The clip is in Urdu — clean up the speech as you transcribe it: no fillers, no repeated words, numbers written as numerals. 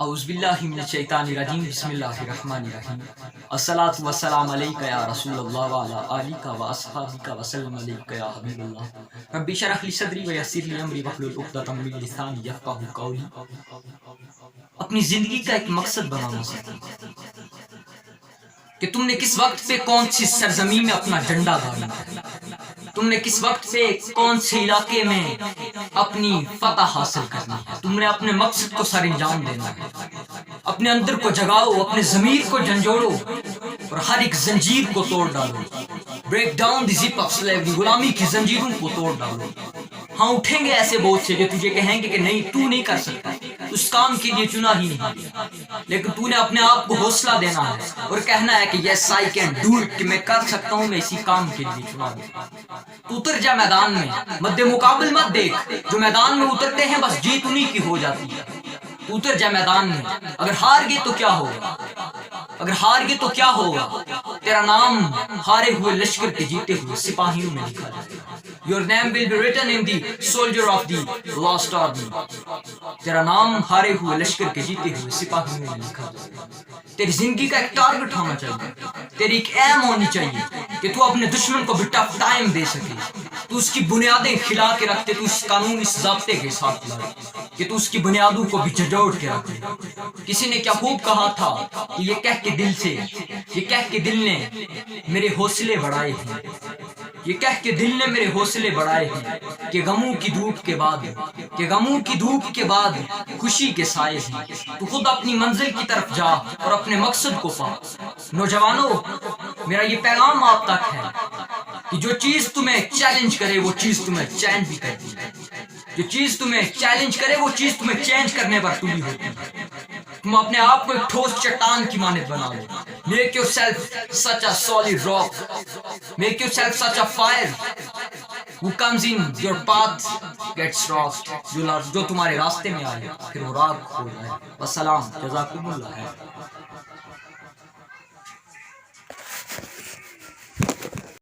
اعوذ باللہ من الشیطان الرجیم بسم اللہ الرحمن الرحیم الصلاۃ والسلام علیک یا رسول اللہ وعلی آلک و اصحابک وسلم علیک یا حبیب اللہ رب اشرح لی صدری ویسر لی امری واحلل عقدۃ من لسانی یفقہوا قولی۔ اپنی زندگی کا ایک مقصد بنانا سکتے کہ تم نے کس وقت پہ کون سی سرزمین میں اپنا جھنڈا گاڑنا ہے، تم نے کس وقت پہ کون سے علاقے میں اپنی فتح حاصل کرنی ہے، تم نے اپنے مقصد کو سر انجام دینا ہے۔ اپنے اندر کو جگاؤ، اپنے ضمیر کو جھنجھوڑو اور ہر ایک زنجیر کو توڑ ڈالو۔ Break down the zip of slavery, غلامی کی زنجیروں کو توڑ ڈالو۔ ہاں اٹھیں گے ایسے بہت سے جو تجھے کہیں گے کہ نہیں تو نہیں کر سکتا، اس کام کے لیے چنا ہی نہیں، لیکن تو نے اپنے آپ کو حوصلہ دینا ہے اور کہنا ہے کہ یس آئی کین ڈو اٹ، کہ میں کر سکتا ہوں، میں اسی کام کے لیے چنا ہوں۔ تو اتر جا میدان میں، مد مقابل مت دیکھ، جو میدان میں اترتے ہیں بس جیت انہیں کی ہو جاتی ہے۔ تو اتر جا میدان میں، اگر ہار گئے تو کیا ہوگا، اگر ہار گئے تو کیا ہوگا، تیرا نام ہارے ہوئے لشکر کے جیتے ہوئے سپاہیوں میں لکھا جائے گا۔ Your name will be written in the soldier of the lost army۔ تیرا نام ہارے ہوئے لشکر کے جیتے ہوئے سپاہیوں میں لکھا جائے گا۔ تیری زندگی کا ایک ٹارگٹ ہونا چاہیے، تیری ایک ایم ہونی چاہیے کہ تو اپنے دشمن کو بھی ٹف ٹائم دے سکے، تو اس کی بنیادیں کھلا کے رکھتے، تو اس قانون اس ضابطے کے ساتھ لائے کہ تو اس کی بنیادوں کو بھی جھنجھوڑ کے رکھتے۔ کسی نے کیا خوب کہا تھا کہ یہ کہہ کے دل نے میرے حوصلے بڑھائے ہیں، یہ کہہ کے دل نے میرے حوصلے بڑھائے ہیں کہ غموں کی دھوپ کے بعد خوشی کے سائے ہیں۔ تو خود اپنی منزل کی طرف جا اور اپنے مقصد کو پا۔ نوجوانوں، میرا یہ پیغام آپ تک ہے کہ جو چیز تمہیں چیلنج کرے وہ چیز تمہیں چینج بھی کرتی ہے، جو چیز تمہیں چیلنج کرے وہ چیز تمہیں چینج کرنے پر تلی ہوتی ہے۔ تم اپنے آپ کو ایک ٹھوس چٹان کی مانند بنا لو۔ Make yourself such a solid rock. Make yourself such a fire who comes in your path gets rocked. جو تمہارے راستے میں آئے پھر وہ راکھ ہو جائے۔ والسلام، جزاکم اللہ خیر۔